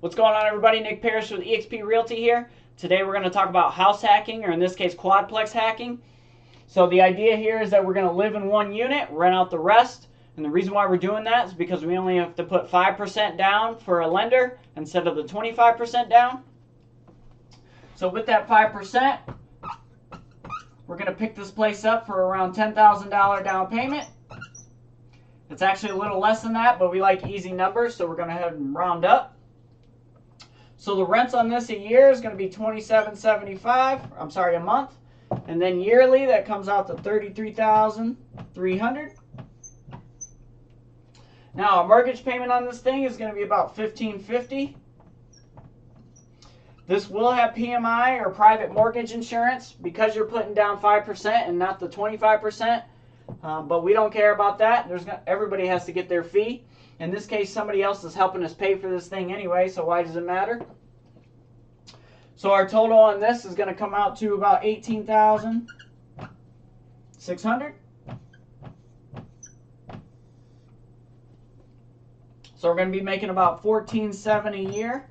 What's going on, everybody? Nick Parrish with eXp Realty here. Today we're going to talk about house hacking, or in this case quadplex hacking. So the idea here is that we're going to live in one unit, rent out the rest, and the reason why we're doing that is because we only have to put 5% down for a lender instead of the 25% down. So with that 5%, we're going to pick this place up for around $10,000 down payment. It's actually a little less than that, but we like easy numbers, so we're going to head and round up. So the rents on this a year is going to be $27.75. I'm sorry, a month, and then yearly that comes out to $33,300. Now a mortgage payment on this thing is going to be about $1,550. This will have PMI or private mortgage insurance because you're putting down 5% and not the 25%. But we don't care about that. Everybody has to get their fee. In this case, somebody else is helping us pay for this thing anyway, so why does it matter? So our total on this is going to come out to about $18,600. So we're going to be making about $14,700 a year.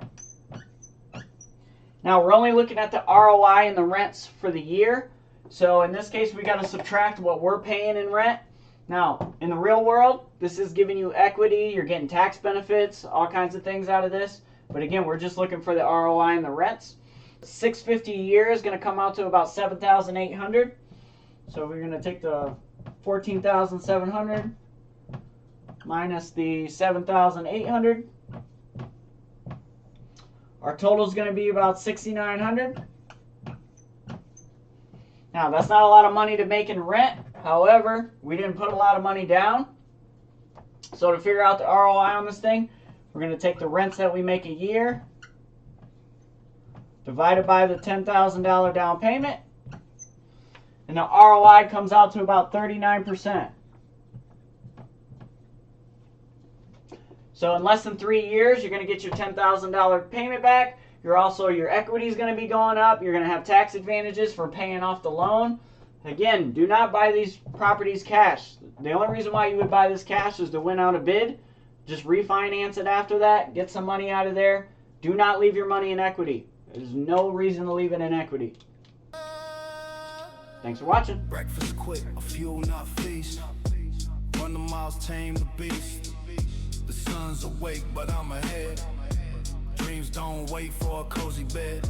Now we're only looking at the ROI and the rents for the year. So in this case, we got to subtract what we're paying in rent. Now, in the real world, this is giving you equity. You're getting tax benefits, all kinds of things out of this. But again, we're just looking for the ROI and the rents. $650 a year is going to come out to about $7,800. So we're going to take the $14,700 minus the $7,800. Our total is going to be about $6,900. Now, that's not a lot of money to make in rent. However, we didn't put a lot of money down. So to figure out the ROI on this thing, we're going to take the rents that we make a year, divided by the $10,000 down payment, and the ROI comes out to about 39%. So in less than 3 years, you're going to get your $10,000 payment back. Your equity is going to be going up. You're going to have tax advantages for paying off the loan. Again, do not buy these properties cash. The only reason why you would buy this cash is to win out a bid. Just refinance it after that. Get some money out of there. Do not leave your money in equity. There's no reason to leave it in equity. Thanks for watching. Breakfast quick, a fuel not feast. Run the miles, tame the beast. The sun's awake, but I'm ahead. Dreams don't wait for a cozy bed.